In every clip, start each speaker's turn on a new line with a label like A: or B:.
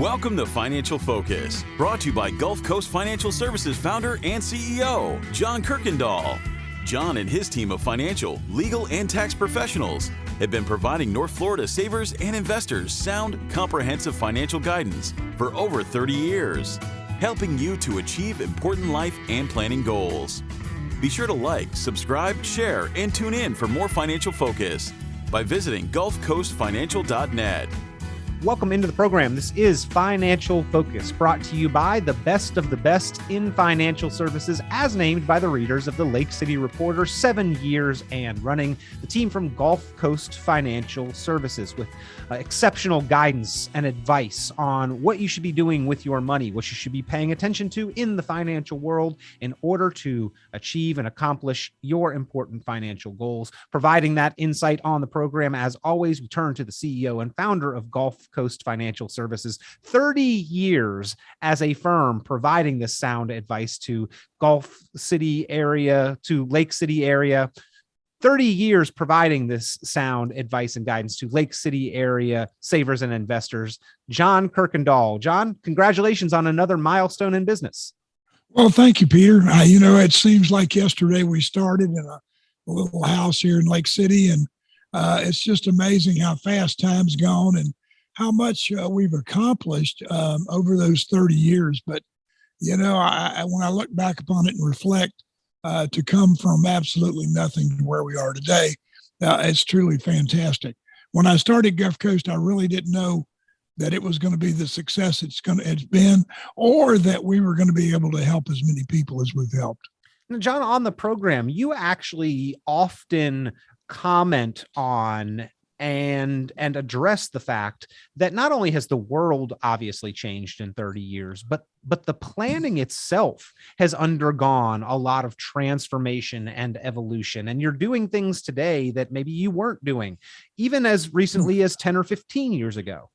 A: Welcome to Financial Focus, brought to you by GulfCoast Financial Services founder and CEO, John Kuykendall. John and his team of financial, legal, and tax professionals have been providing North Florida savers and investors sound, comprehensive financial guidance for over 30 years, helping you to achieve important life and planning goals. Be sure to like, subscribe, share, and tune in for more Financial Focus by visiting GulfCoastFinancial.net.
B: Welcome into the program. This is Financial Focus, brought to you by the best of the best in financial services, as named by the readers of the Lake City Reporter, 7 years and running. The team from GulfCoast Financial Services with exceptional guidance and advice on what you should be doing with your money, what you should be paying attention to in the financial world in order to achieve and accomplish your important financial goals. Providing that insight on the program, as always, we turn to the CEO and founder of GulfCoast Financial Services. 30 years as a firm providing this sound advice to Gulf City area, to Lake City area. 30 years providing this sound advice and guidance to Lake City area savers and investors. John Kuykendall. John, congratulations on another milestone in business.
C: Well, thank you, Peter. It seems like yesterday we started in a little house here in Lake City, and it's just amazing how fast time's gone and how much we've accomplished over those 30 years. But, when I look back upon it and reflect, to come from absolutely nothing to where we are today, it's truly fantastic. When I started Gulf Coast, I really didn't know that it was going to be the success it's been, or that we were going to be able to help as many people as we've helped.
B: Now, John, on the program, you actually often comment on and address the fact that not only has the world obviously changed in 30 years, but the planning itself has undergone a lot of transformation and evolution. And you're doing things today that maybe you weren't doing even as recently as 10 or 15 years ago.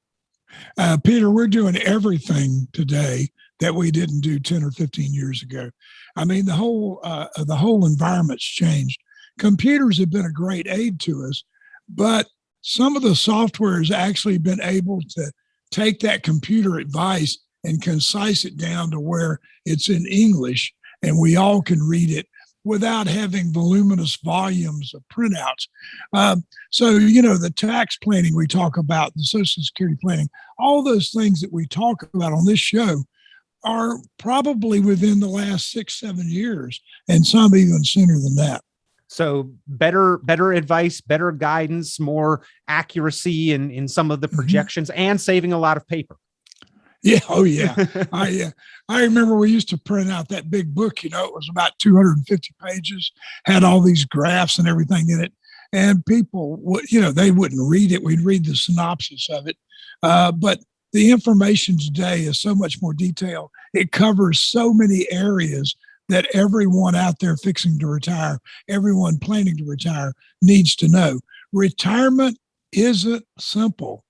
C: Peter, we're doing everything today that we didn't do 10 or 15 years ago. I mean, the whole environment's changed. Computers have been a great aid to us, but some of the software has actually been able to take that computer advice and concise it down to where it's in English and we all can read it without having voluminous volumes of printouts. So the tax planning we talk about, the Social Security planning, all those things that we talk about on this show are probably within the last 6-7 years, and some even sooner than that.
B: So better advice, better guidance, more accuracy in some of the projections, and saving a lot of paper.
C: Yeah. Oh, yeah. I remember we used to print out that big book, it was about 250 pages, had all these graphs and everything in it. And people would, they wouldn't read it. We'd read the synopsis of it. But the information today is so much more detailed. It covers so many areas that everyone out there fixing to retire, everyone planning to retire needs to know. Retirement isn't simple.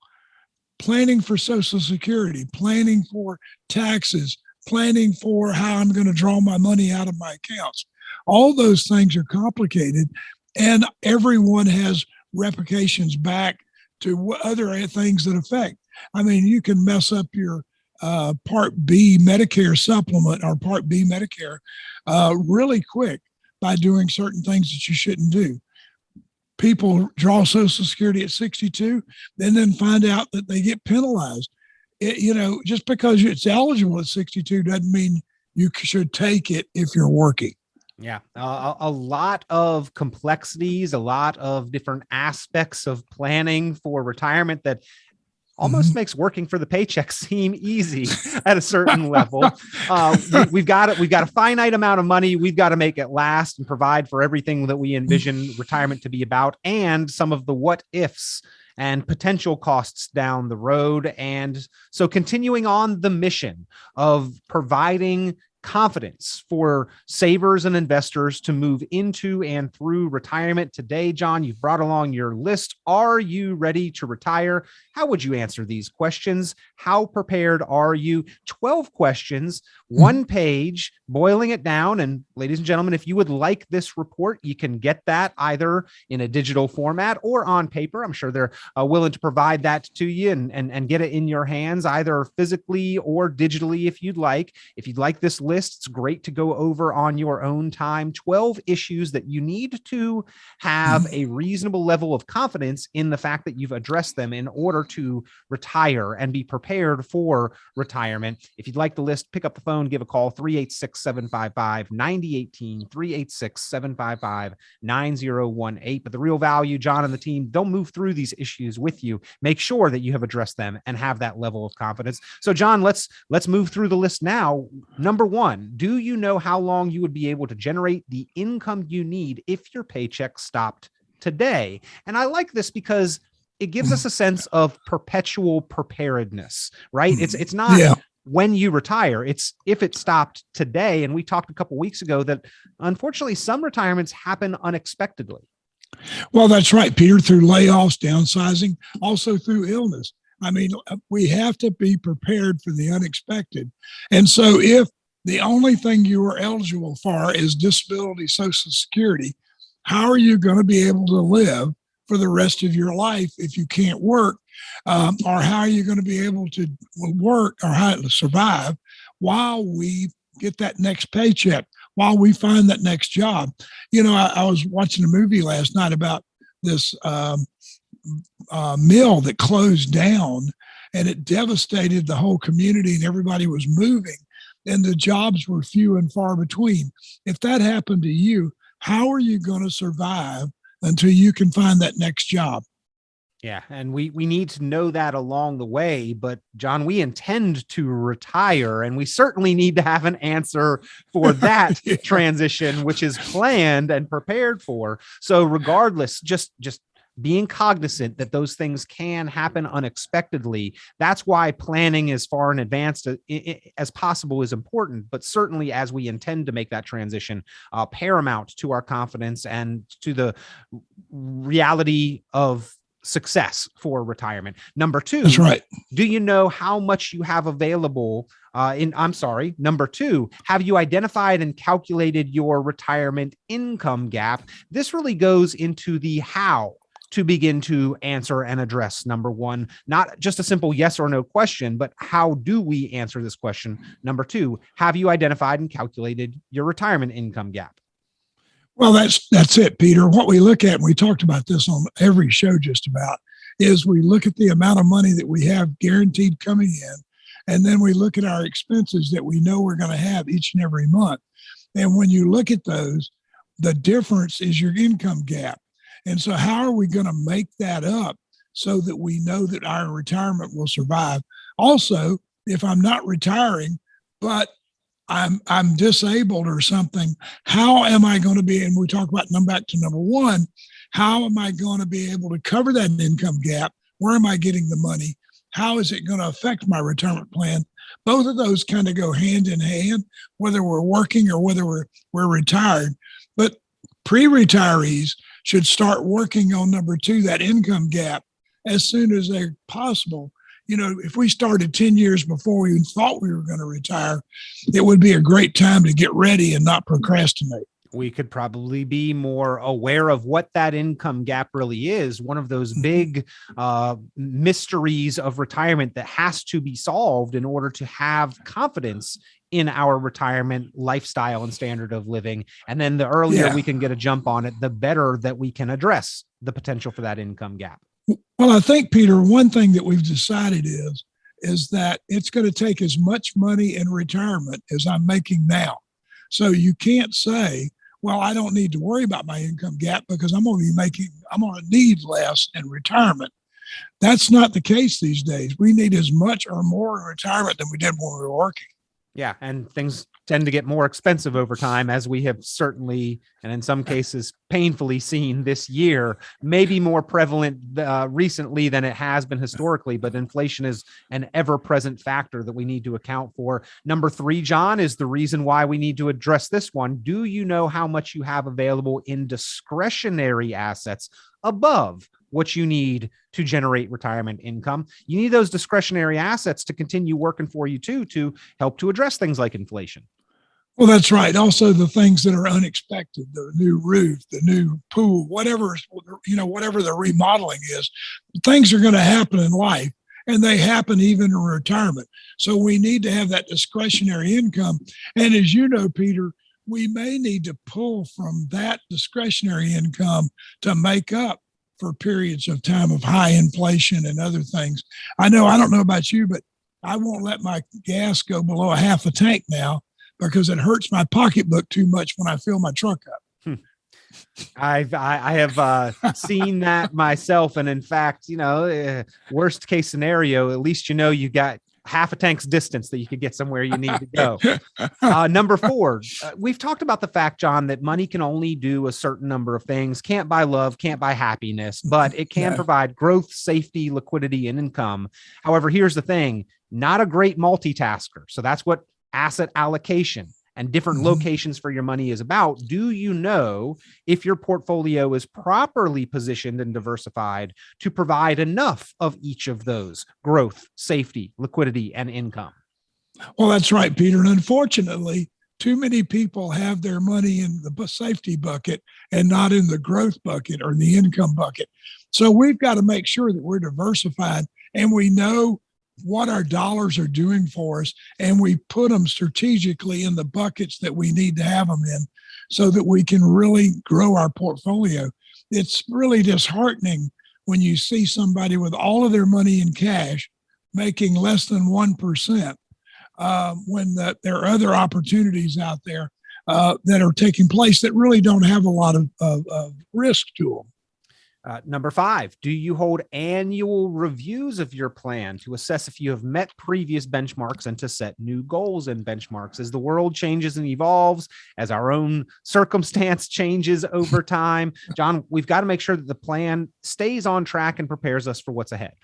C: Planning for Social Security, planning for taxes, planning for how I'm going to draw my money out of my accounts. All those things are complicated, and everyone has repercussions back to other things that affect. I mean, you can mess up your Part B Medicare supplement or Part B Medicare really quick by doing certain things that you shouldn't do. People draw Social Security at 62, and then find out that they get penalized. Just because it's eligible at 62 doesn't mean you should take it if you're working.
B: Yeah, a lot of complexities, a lot of different aspects of planning for retirement that almost makes working for the paycheck seem easy at a certain level. We've got a finite amount of money. We've got to make it last and provide for everything that we envision retirement to be about, and some of the what ifs and potential costs down the road. And so continuing on the mission of providing confidence for savers and investors to move into and through retirement today. John, you've brought along your list. Are you ready to retire? How would you answer these questions? How prepared are you? 12 questions, one page, boiling it down. And ladies and gentlemen, if you would like this report, you can get that either in a digital format or on paper. I'm sure they're willing to provide that to you and get it in your hands, either physically or digitally if you'd like. If you'd like this list, it's great to go over on your own time. 12 issues that you need to have a reasonable level of confidence in the fact that you've addressed them in order to retire and be prepared for retirement. If you'd like the list, pick up the phone, give a call, 386-755-9018, 386-755-9018. But the real value, John and the team, don't move through these issues with you. Make sure that you have addressed them and have that level of confidence. So John, let's move through the list now. Number one, do you know how long you would be able to generate the income you need if your paycheck stopped today? And I like this because it gives us a sense of perpetual preparedness, right? It's not when you retire, it's if it stopped today. And we talked a couple of weeks ago that unfortunately some retirements happen unexpectedly.
C: Well, that's right, Peter, through layoffs, downsizing, also through illness. I mean, we have to be prepared for the unexpected. And so if the only thing you are eligible for is disability, Social Security, how are you going to be able to live for the rest of your life if you can't work? Or how are you going to be able to work or how to survive while we get that next paycheck, while we find that next job? You know, I was watching a movie last night about this mill that closed down, and it devastated the whole community, and everybody was moving, and the jobs were few and far between. If that happened to you, how are you going to survive until you can find that next job?
B: Yeah. And we need to know that along the way. But John, we intend to retire, and we certainly need to have an answer for that transition, which is planned and prepared for. So regardless, just being cognizant that those things can happen unexpectedly. That's why planning as far in advance as possible is important. But certainly as we intend to make that transition, paramount to our confidence and to the reality of success for retirement. Number two,
C: that's right.
B: Do you know how much you have available number two, have you identified and calculated your retirement income gap? This really goes into the how to begin to answer and address number one, not just a simple yes or no question, but how do we answer this question? Number two, have you identified and calculated your retirement income gap?
C: Well, that's it, Peter. What we look at, and we talked about this on every show just about, is we look at the amount of money that we have guaranteed coming in, and then we look at our expenses that we know we're going to have each and every month. And when you look at those, the difference is your income gap. And so how are we going to make that up so that we know that our retirement will survive? Also, if I'm not retiring, but I'm disabled or something, how am I going to be, and we talk about back to number one, how am I going to be able to cover that income gap? Where am I getting the money? How is it going to affect my retirement plan? Both of those kind of go hand in hand, whether we're working or whether we're retired. But pre-retirees should start working on number two, that income gap, as soon as they're possible. You know, if we started 10 years before we even thought we were going to retire, it would be a great time to get ready and not procrastinate.
B: We could probably be more aware of what that income gap really is. One of those big mysteries of retirement that has to be solved in order to have confidence in our retirement lifestyle and standard of living. And then the earlier we can get a jump on it, the better that we can address the potential for that income gap.
C: Well, I think, Peter, one thing that we've decided is that it's going to take as much money in retirement as I'm making now. So you can't say, well, I don't need to worry about my income gap because I'm going to need less in retirement. That's not the case these days. We need as much or more in retirement than we did when we were working.
B: Yeah. And things tend to get more expensive over time, as we have certainly, and in some cases painfully seen this year, maybe more prevalent recently than it has been historically, but inflation is an ever-present factor that we need to account for. Number 3, John, is the reason why we need to address this one. Do you know how much you have available in discretionary assets above what you need to generate retirement income? You need those discretionary assets to continue working for you too, to help to address things like inflation.
C: Well, that's right. Also, the things that are unexpected, the new roof, the new pool, whatever the remodeling is, things are going to happen in life, and they happen even in retirement. So we need to have that discretionary income. And as you know, Peter, we may need to pull from that discretionary income to make up for periods of time of high inflation and other things. I don't know about you, but I won't let my gas go below a half a tank now, because it hurts my pocketbook too much when I fill my truck up.
B: I have seen that myself. And in fact, worst case scenario, at least you got half a tank's distance that you could get somewhere you need to go. Number 4, we've talked about the fact, John, that money can only do a certain number of things. Can't buy love, can't buy happiness, but it can provide growth, safety, liquidity, and income. However, here's the thing, not a great multitasker. So that's what asset allocation and different locations for your money is about. Do you know if your portfolio is properly positioned and diversified to provide enough of each of those: growth, safety, liquidity, and income?
C: Well, that's right, Peter. And unfortunately, too many people have their money in the safety bucket and not in the growth bucket or the income bucket. So we've got to make sure that we're diversified and we know what our dollars are doing for us, and we put them strategically in the buckets that we need to have them in, so that we can really grow our portfolio. It's really disheartening when you see somebody with all of their money in cash making less than 1%, when there are other opportunities out there that are taking place that really don't have a lot of risk to them.
B: Number 5, do you hold annual reviews of your plan to assess if you have met previous benchmarks and to set new goals and benchmarks? As the world changes and evolves, as our own circumstance changes over time, John, we've got to make sure that the plan stays on track and prepares us for what's ahead.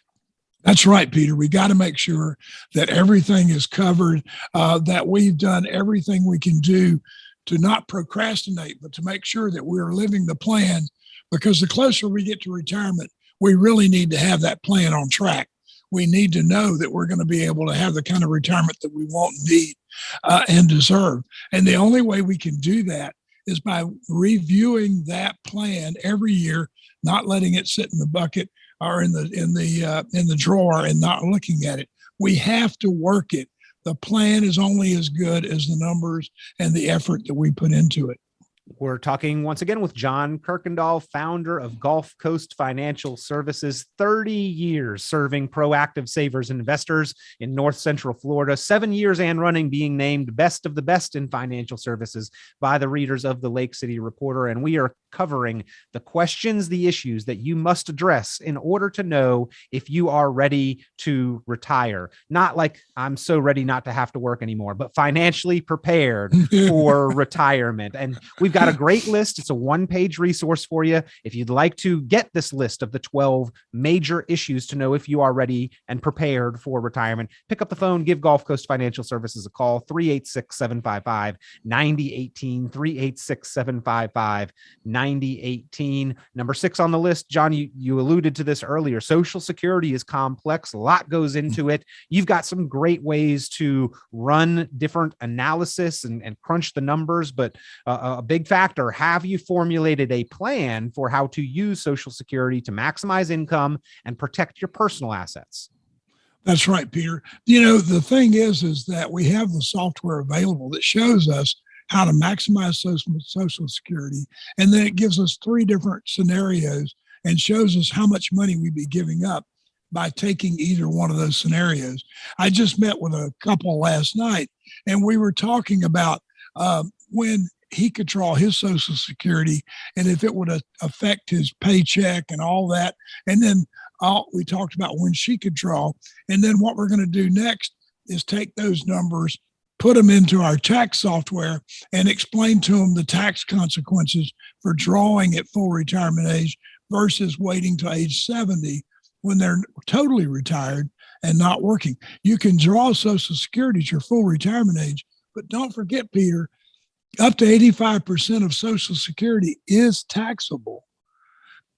C: That's right, Peter. We got to make sure that everything is covered, that we've done everything we can do to not procrastinate, but to make sure that we're living the plan. Because the closer we get to retirement, we really need to have that plan on track. We need to know that we're going to be able to have the kind of retirement that we want, need, and deserve. And the only way we can do that is by reviewing that plan every year, not letting it sit in the bucket or in the drawer and not looking at it. We have to work it. The plan is only as good as the numbers and the effort that we put into it.
B: We're talking once again with John Kuykendall, founder of GulfCoast Financial Services, 30 years serving proactive savers and investors in North Central Florida, 7 years and running, being named best of the best in financial services by the readers of the Lake City Reporter. And we are covering the questions, the issues that you must address in order to know if you are ready to retire. Not like I'm so ready not to have to work anymore, but financially prepared for retirement. And we've got a great list. It's a one-page resource for you. If you'd like to get this list of the 12 major issues to know if you are ready and prepared for retirement, pick up the phone, give GulfCoast Financial Services a call, 386-755-9018, 386-755-9018. Number 6 on the list, John, you alluded to this earlier. Social Security is complex. A lot goes into it. You've got some great ways to run different analysis and crunch the numbers, but a big factor, have you formulated a plan for how to use Social Security to maximize income and protect your personal assets?
C: That's right, Peter. The thing is that we have the software available that shows us how to maximize Social Security. And then it gives us 3 different scenarios and shows us how much money we'd be giving up by taking either one of those scenarios. I just met with a couple last night, and we were talking about when he could draw his Social Security and if it would affect his paycheck and all that. And then we talked about when she could draw. And then what we're going to do next is take those numbers, put them into our tax software and explain to them the tax consequences for drawing at full retirement age versus waiting to age 70 when they're totally retired and not working. You can draw Social Security at your full retirement age, but don't forget, Peter, up to 85% of Social Security is taxable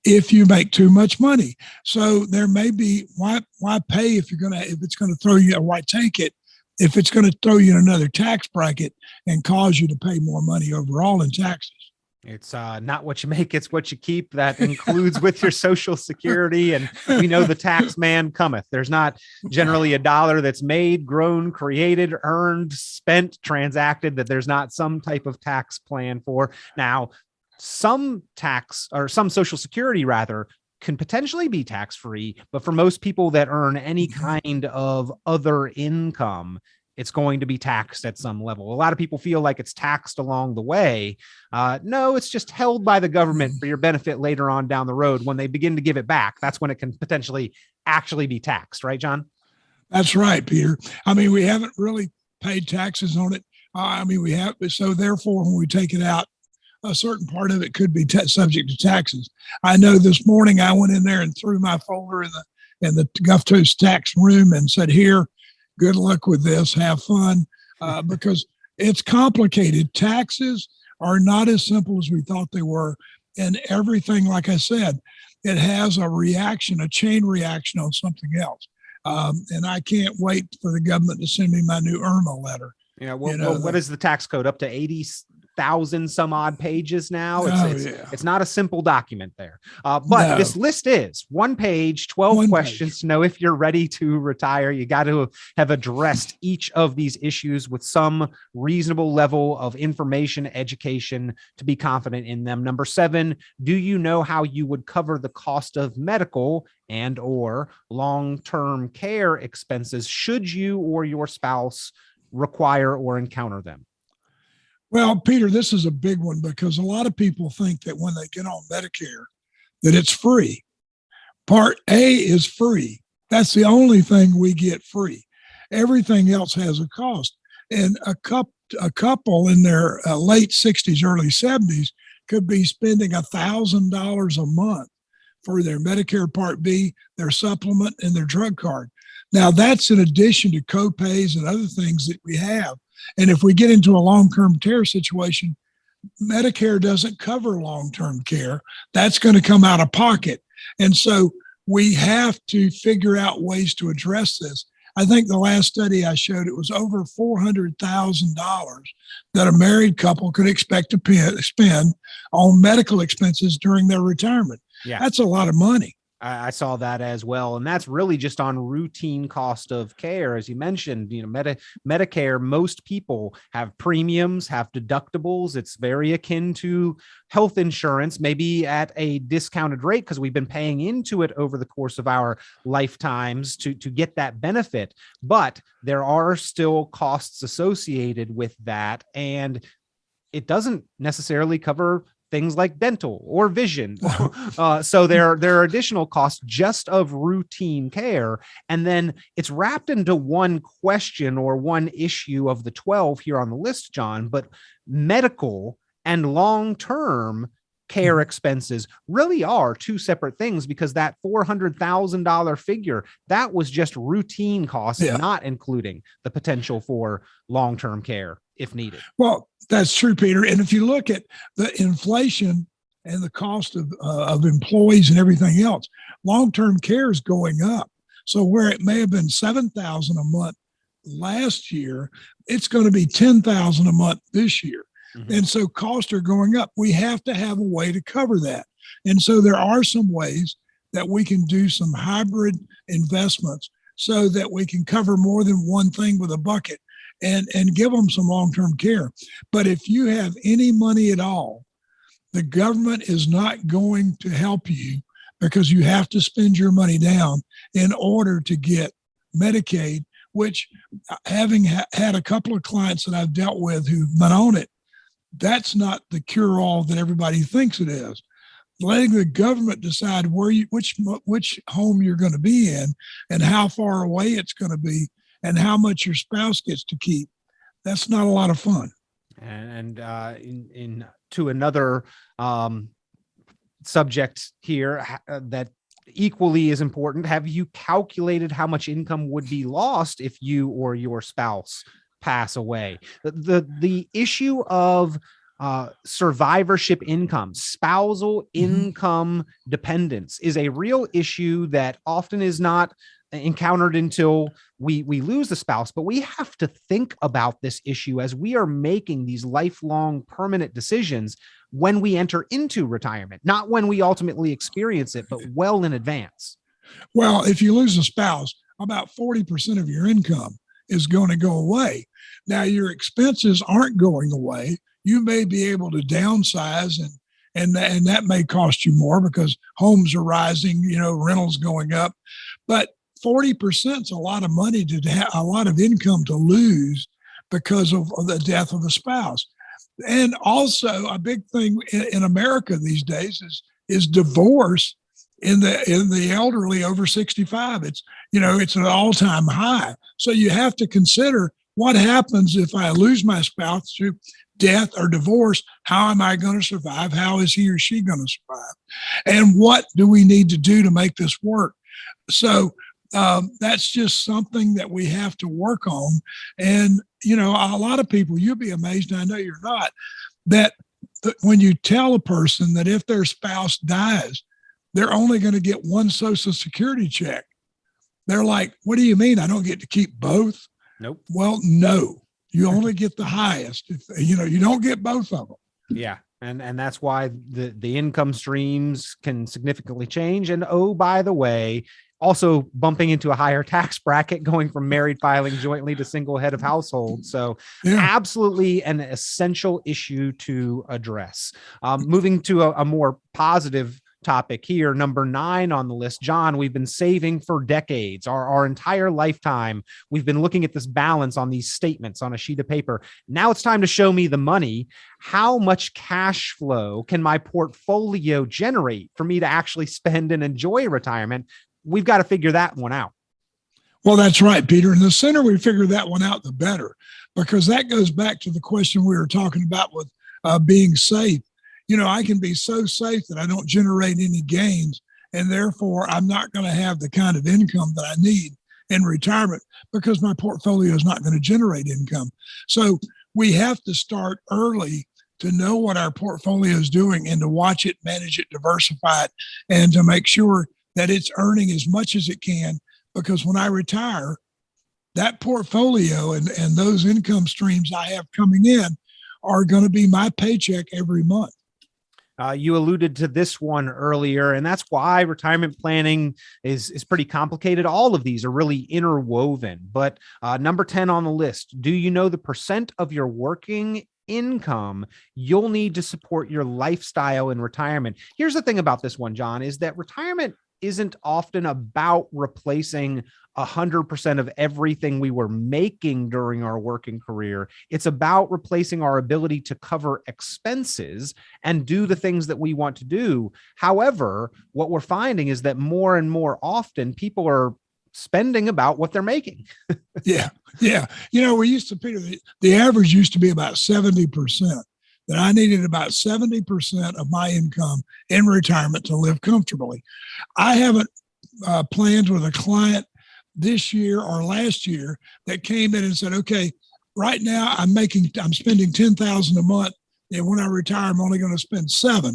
C: if you make too much money. So there may be, why pay if it's going to throw you, why take it if it's going to throw you in another tax bracket and cause you to pay more money overall in taxes?
B: It's not what you make, it's what you keep. That includes with your Social Security. And we know the tax man cometh. There's not generally a dollar that's made, grown, created, earned, spent, transacted that there's not some type of tax plan for. Now, some Social Security rather can potentially be tax-free, but for most people that earn any kind of other income, it's going to be taxed at some level. A lot of people feel like it's taxed along the way. No, it's just held by the government for your benefit later on down the road. When they begin to give it back, that's when it can potentially actually be taxed. Right, John?
C: That's right, Peter. I mean, we haven't really paid taxes on it. We have. So therefore, when we take it out, a certain part of it could be subject to taxes. I know this morning I went in there and threw my folder in the GulfCoast tax room and said, here, good luck with this. Have fun, because it's complicated. Taxes are not as simple as we thought they were. And everything, like I said, it has a chain reaction on something else. And I can't wait for the government to send me my new IRMA letter.
B: Yeah. Well, what is the tax code? Up to 80,000 some odd pages now. It's not a simple document there. But this list is 1 page, 12 questions to know if you're ready to retire. You got to have addressed each of these issues with some reasonable level of information, education to be confident in them. Number 7, do you know how you would cover the cost of medical and or long-term care expenses should you or your spouse require or encounter them?
C: Well, Peter, this is a big one because a lot of people think that when they get on Medicare, that it's free. Part A is free. That's the only thing we get free. Everything else has a cost. And a couple in their late 60s, early 70s could be spending $1,000 a month for their Medicare Part B, their supplement, and their drug card. Now, that's in addition to copays and other things that we have. And if we get into a long-term care situation, Medicare doesn't cover long-term care. That's going to come out of pocket. And so we have to figure out ways to address this. I think the last study I showed, it was over $400,000 that a married couple could expect to spend on medical expenses during their retirement.
B: Yeah.
C: That's a lot of money.
B: I saw that as well. And that's really just on routine cost of care. As you mentioned, Medicare, most people have premiums, have deductibles. It's very akin to health insurance, maybe at a discounted rate because we've been paying into it over the course of our lifetimes to get that benefit. But there are still costs associated with that. And it doesn't necessarily cover things like dental or vision. So there are additional costs just of routine care. And then it's wrapped into one question or one issue of the 12 here on the list, John, but medical and long-term care expenses really are two separate things because that $400,000 figure, that was just routine costs, not including the potential for long-term care if needed.
C: Well, that's true, Peter. And if you look at the inflation and the cost of employees and everything else, long-term care is going up. So where it may have been $7,000 a month last year, it's going to be $10,000 a month this year. Mm-hmm. And so costs are going up. We have to have a way to cover that. And so there are some ways that we can do some hybrid investments so that we can cover more than one thing with a bucket and give them some long-term care. But if you have any money at all, the government is not going to help you because you have to spend your money down in order to get Medicaid, which having had a couple of clients that I've dealt with who've been on it, that's not the cure-all that everybody thinks it is. Letting the government decide which home you're going to be in and how far away it's going to be and how much your spouse gets to keep, That's not a lot of fun.
B: And in to another subject here that equally is important. Have you calculated how much income would be lost if you or your spouse pass away? The issue of survivorship income, spousal income dependence is a real issue that often is not encountered until we lose the spouse. But we have to think about this issue as we are making these lifelong permanent decisions when we enter into retirement, not when we ultimately experience it, but well in advance.
C: Well, if you lose a spouse, about 40% of your income is going to go away. Now, your expenses aren't going away. You may be able to downsize, and that may cost you more because homes are rising, rentals going up. But 40% is a lot of money to have, a lot of income to lose because of the death of the spouse. And also a big thing in America these days is divorce in the elderly over 65. It's an all-time high. So you have to consider what happens if I lose my spouse through death or divorce. How am I going to survive? How is he or she going to survive? And what do we need to do to make this work? So that's just something that we have to work on. And, a lot of people, you'll be amazed, and I know you're not, that when you tell a person that if their spouse dies, they're only going to get one Social Security check, they're like, what do you mean? I don't get to keep both?
B: Nope.
C: Well, no, you only get the highest. You don't get both of them.
B: Yeah. And that's why the income streams can significantly change. And by the way, also bumping into a higher tax bracket, going from married filing jointly to single head of household. So absolutely an essential issue to address. Moving to a more positive topic here, number 9 on the list. John, we've been saving for decades, our entire lifetime. We've been looking at this balance on these statements on a sheet of paper. Now it's time to show me the money. How much cash flow can my portfolio generate for me to actually spend and enjoy retirement? We've got to figure that one out.
C: Well, that's right, Peter. And the sooner we figure that one out, the better, because that goes back to the question we were talking about with being safe. I can be so safe that I don't generate any gains, and therefore I'm not going to have the kind of income that I need in retirement because my portfolio is not going to generate income. So we have to start early to know what our portfolio is doing and to watch it, manage it, diversify it, and to make sure that it's earning as much as it can, because when I retire, that portfolio and those income streams I have coming in are going to be my paycheck every month.
B: You alluded to this one earlier, and that's why retirement planning is pretty complicated. All of these are really interwoven. But number 10 on the list, do you know the percent of your working income you'll need to support your lifestyle in retirement? Here's the thing about this one, John, is that retirement isn't often about replacing 100% of everything we were making during our working career. It's about replacing our ability to cover expenses and do the things that we want to do. However, what we're finding is that more and more often people are spending about what they're making.
C: Yeah. We used to, Peter, the average used to be about 70%. That I needed about 70% of my income in retirement to live comfortably. I haven't planned with a client this year or last year that came in and said, okay, right now I'm spending $10,000 a month, and when I retire, I'm only going to spend $7,000.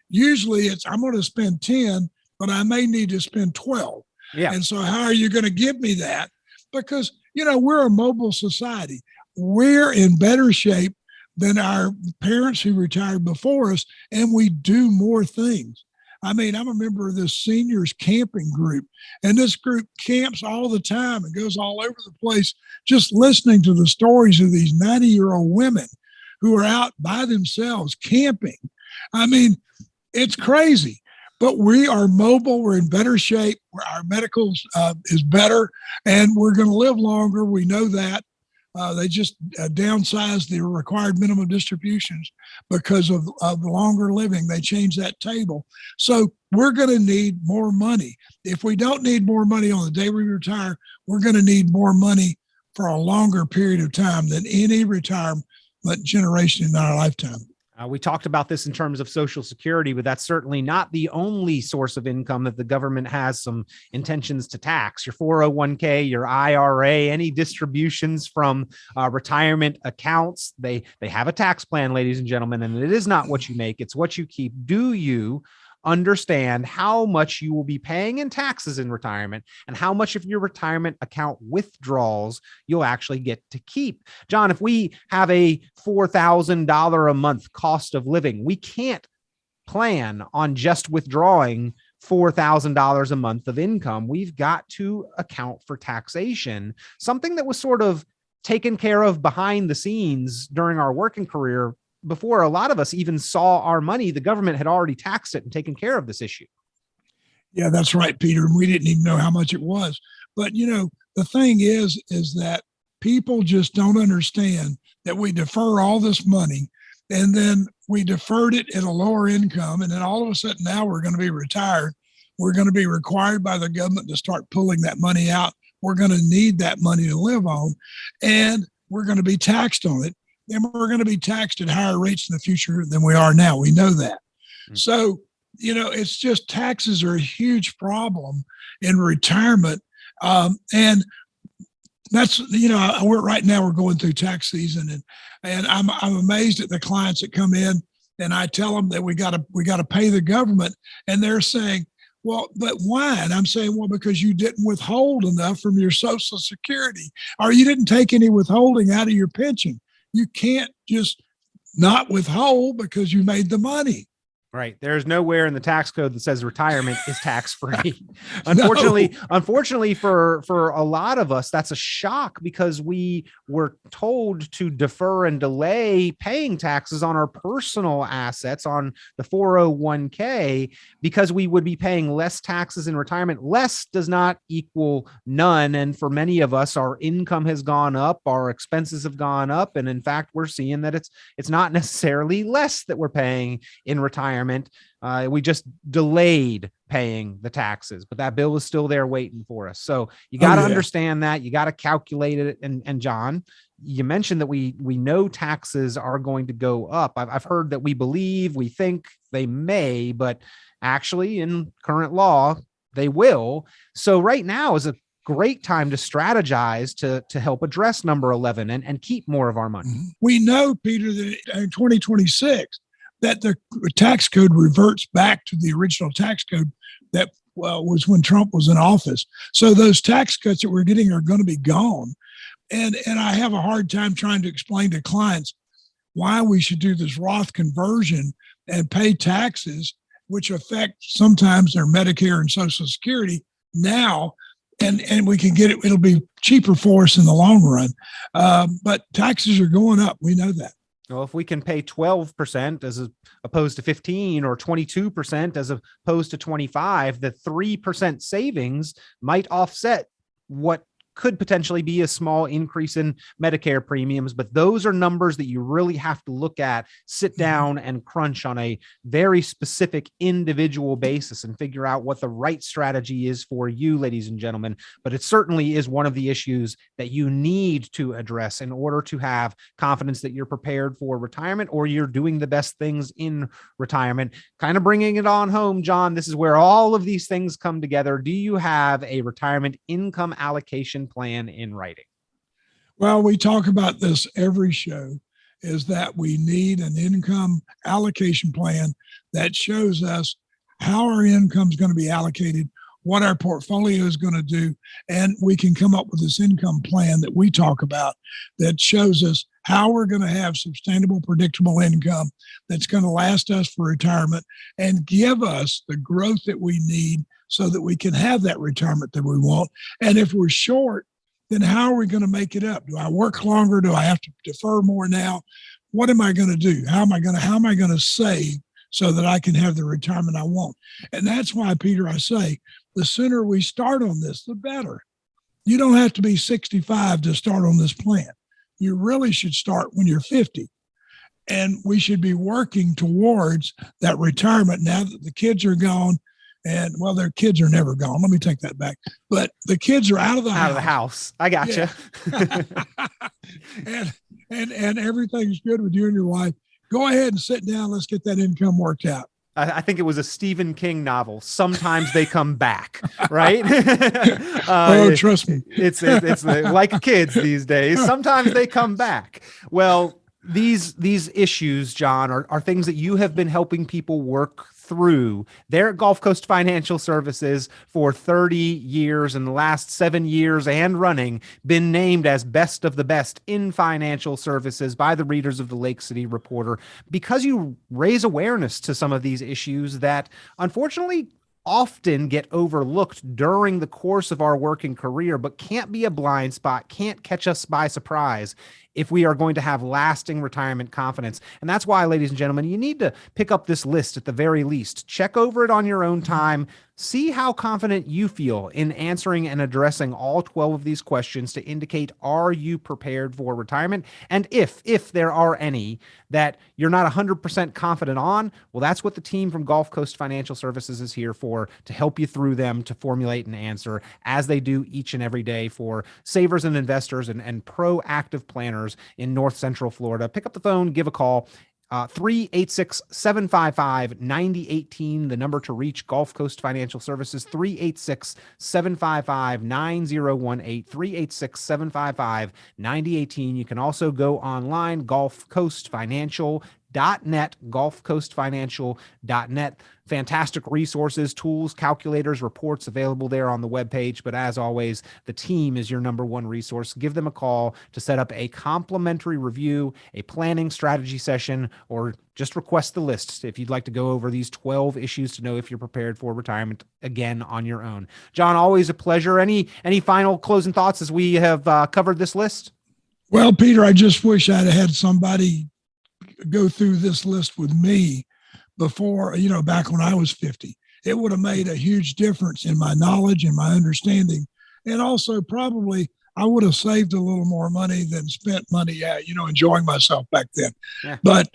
C: Usually I'm going to spend 10, but I may need to spend 12.
B: Yeah.
C: And so how are you going to give me that? Because, we're a mobile society. We're in better shape than our parents who retired before us, and we do more things. I mean, I'm a member of this seniors camping group, and this group camps all the time and goes all over the place, just listening to the stories of these 90-year-old women who are out by themselves camping. I mean, it's crazy, but we are mobile. We're in better shape. Our medical is better, and we're going to live longer. We know that. They just downsized the required minimum distributions because of longer living. They changed that table. So we're going to need more money. If we don't need more money on the day we retire, we're going to need more money for a longer period of time than any retirement generation in our lifetime.
B: We talked about this in terms of Social Security, but that's certainly not the only source of income that the government has some intentions to tax. Your 401k, your IRA, any distributions from retirement accounts, they have a tax plan, ladies and gentlemen, and it is not what you make, it's what you keep. Do you understand how much you will be paying in taxes in retirement and how much of your retirement account withdrawals you'll actually get to keep? John, if we have a $4,000 a month cost of living, we can't plan on just withdrawing $4,000 a month of income. We've got to account for taxation, something that was sort of taken care of behind the scenes during our working career. Before a lot of us even saw our money, the government had already taxed it and taken care of this issue.
C: Yeah, that's right, Peter. And we didn't even know how much it was. But, the thing is that people just don't understand that we defer all this money and then we deferred it at a lower income. And then all of a sudden now we're going to be retired. We're going to be required by the government to start pulling that money out. We're going to need that money to live on, and we're going to be taxed on it. And we're going to be taxed at higher rates in the future than we are now. We know that. Mm-hmm. So, it's just taxes are a huge problem in retirement. And that's, right now we're going through tax season, and I'm amazed at the clients that come in and I tell them that we got to pay the government, and they're saying, well, but why? And I'm saying, well, because you didn't withhold enough from your Social Security, or you didn't take any withholding out of your pension. You can't just not withhold because you made the money.
B: Right. There's nowhere in the tax code that says retirement is tax-free. Unfortunately for a lot of us, that's a shock because we were told to defer and delay paying taxes on our personal assets, on the 401k, because we would be paying less taxes in retirement. Less does not equal none. And for many of us, our income has gone up, our expenses have gone up. And in fact, we're seeing that it's not necessarily less that we're paying in retirement. We just delayed paying the taxes, but that bill is still there waiting for us. So you got to understand that. You got to calculate it. And John, you mentioned that we know taxes are going to go up. I've heard that we think they may, but actually in current law, they will. So right now is a great time to strategize to help address number 11 and keep more of our money.
C: We know, Peter, that in 2026, that the tax code reverts back to the original tax code that was when Trump was in office. So those tax cuts that we're getting are going to be gone. And I have a hard time trying to explain to clients why we should do this Roth conversion and pay taxes, which affect sometimes their Medicare and Social Security now. And we can get it. It'll be cheaper for us in the long run. But taxes are going up. We know that.
B: Well, if we can pay 12% as opposed to 15 or 22% as opposed to 25, the 3% savings might offset what could potentially be a small increase in Medicare premiums. But those are numbers that you really have to look at, sit down and crunch on a very specific individual basis and figure out what the right strategy is for you, ladies and gentlemen. But it certainly is one of the issues that you need to address in order to have confidence that you're prepared for retirement or you're doing the best things in retirement. Kind of bringing it on home, John, this is where all of these things come together. Do you have a retirement income allocation plan in writing?
C: Well, we talk about this every show, is that we need an income allocation plan that shows us how our income is going to be allocated, what our portfolio is going to do, and we can come up with this income plan that we talk about that shows us how we're going to have sustainable, predictable income that's going to last us for retirement and give us the growth that we need so that we can have that retirement that we want. And if we're short, then how are we going to make it up? Do I work longer? Do I have to defer more now? What am I going to do? How am I going to save so that I can have the retirement I want? And that's why, Peter, I say the sooner we start on this, the better. You don't have to be 65 to start on this plan. You really should start when you're 50. And we should be working towards that retirement now that the kids are gone. And well, their kids are never gone. Let me take that back. But the kids are out of the
B: house. I gotcha.
C: Yeah. and everything's good with you and your wife. Go ahead and sit down. Let's get that income worked out.
B: I think it was a Stephen King novel. Sometimes they come back, right?
C: Trust me.
B: It's like kids these days. Sometimes they come back. Well, these issues, John, are things that you have been helping people work through. They're at Gulf Coast Financial Services for 30 years, and the last 7 years and running been named as best of the best in financial services by the readers of the Lake City Reporter, because you raise awareness to some of these issues that unfortunately often get overlooked during the course of our working career, but can't be a blind spot, can't catch us by surprise if we are going to have lasting retirement confidence. And that's why, ladies and gentlemen, you need to pick up this list at the very least. Check over it on your own time. See how confident you feel in answering and addressing all 12 of these questions to indicate, are you prepared for retirement? And if there are any that you're not 100% confident on, well, that's what the team from Gulf Coast Financial Services is here for, to help you through them, to formulate an answer, as they do each and every day for savers and investors and proactive planners in North Central Florida. Pick up the phone, give a call. 386-755-9018, the number to reach Gulf Coast Financial Services, 386-755-9018, 386-755-9018. You can also go online, GulfCoastFinancial.net, GulfCoastFinancial.net. Fantastic resources, tools, calculators, reports available there on the webpage. But as always, the team is your number one resource. Give them a call to set up a complimentary review, a planning strategy session, or just request the list if you'd like to go over these 12 issues to know if you're prepared for retirement, again, on your own. John, always a pleasure. Any final closing thoughts as we have covered this list?
C: Well, Peter, I just wish I'd had somebody go through this list with me before, back when I was 50. It would have made a huge difference in my knowledge and my understanding. And also probably I would have saved a little more money than spent money, enjoying myself back then. Yeah. But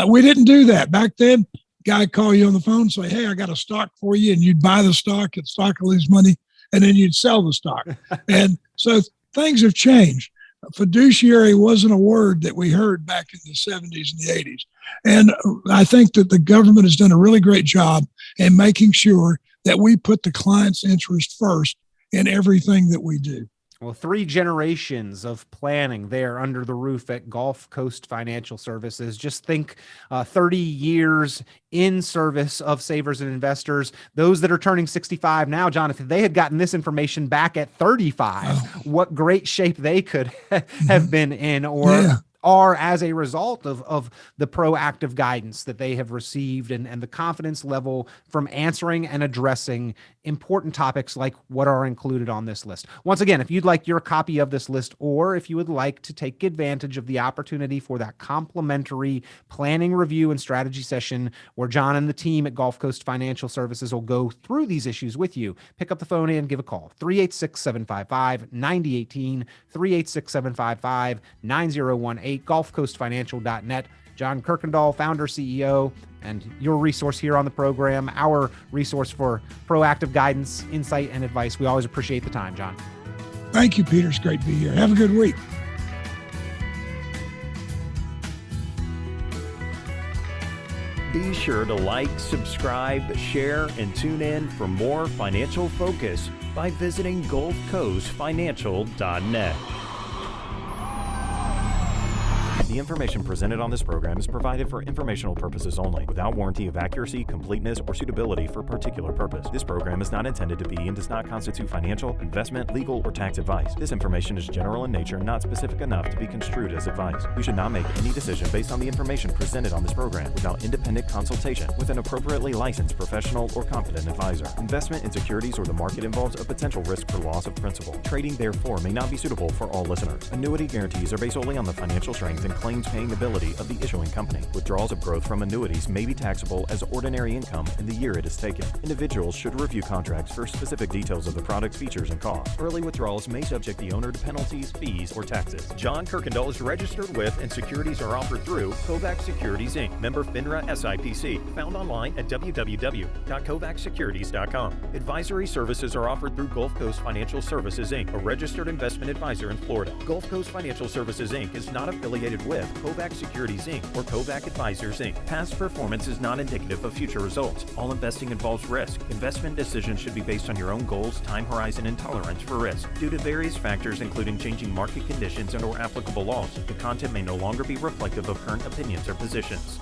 C: we didn't do that. Back then, guy call you on the phone and say, hey, I got a stock for you. And you'd buy the stock, and stock will lose money, and then you'd sell the stock. And so things have changed. Fiduciary wasn't a word that we heard back in the 70s and the 80s. And I think that the government has done a really great job in making sure that we put the client's interest first in everything that we do.
B: Well, 3 generations of planning there under the roof at Gulf Coast Financial Services. Just think 30 years in service of savers and investors. Those that are turning 65 now, John, if they had gotten this information back at 35, what great shape they could have been in, or are as a result of the proactive guidance that they have received and the confidence level from answering and addressing important topics like what are included on this list. Once again, if you'd like your copy of this list, or if you would like to take advantage of the opportunity for that complimentary planning review and strategy session where John and the team at Gulf Coast Financial Services will go through these issues with you, pick up the phone and give a call. 386-755-9018, 386-755-9018, GulfCoastFinancial.net. John Kuykendall, founder, CEO, and your resource here on the program, our resource for proactive guidance, insight, and advice. We always appreciate the time, John.
C: Thank you, Peter. It's great to be here. Have a good week.
D: Be sure to like, subscribe, share, and tune in for more financial focus by visiting GulfCoastFinancial.net. The information presented on this program is provided for informational purposes only, without warranty of accuracy, completeness, or suitability for a particular purpose. This program is not intended to be and does not constitute financial, investment, legal, or tax advice. This information is general in nature and not specific enough to be construed as advice. You should not make any decision based on the information presented on this program without independent consultation with an appropriately licensed professional or competent advisor. Investment in securities or the market involves a potential risk for loss of principal. Trading, therefore, may not be suitable for all listeners. Annuity guarantees are based solely on the financial strength and claims-paying ability of the issuing company. Withdrawals of growth from annuities may be taxable as ordinary income in the year it is taken. Individuals should review contracts for specific details of the product's features and costs. Early withdrawals may subject the owner to penalties, fees, or taxes. John Kuykendall is registered with and securities are offered through Kovac Securities, Inc., member FINRA SIPC, found online at www.kovacsecurities.com. Advisory services are offered through GulfCoast Financial Services, Inc., a registered investment advisor in Florida. GulfCoast Financial Services, Inc. is not affiliated with Kovac Securities, Inc. or Kovac Advisors, Inc. Past performance is not indicative of future results. All investing involves risk. Investment decisions should be based on your own goals, time horizon, and tolerance for risk. Due to various factors including changing market conditions and/or applicable laws, the content may no longer be reflective of current opinions or positions.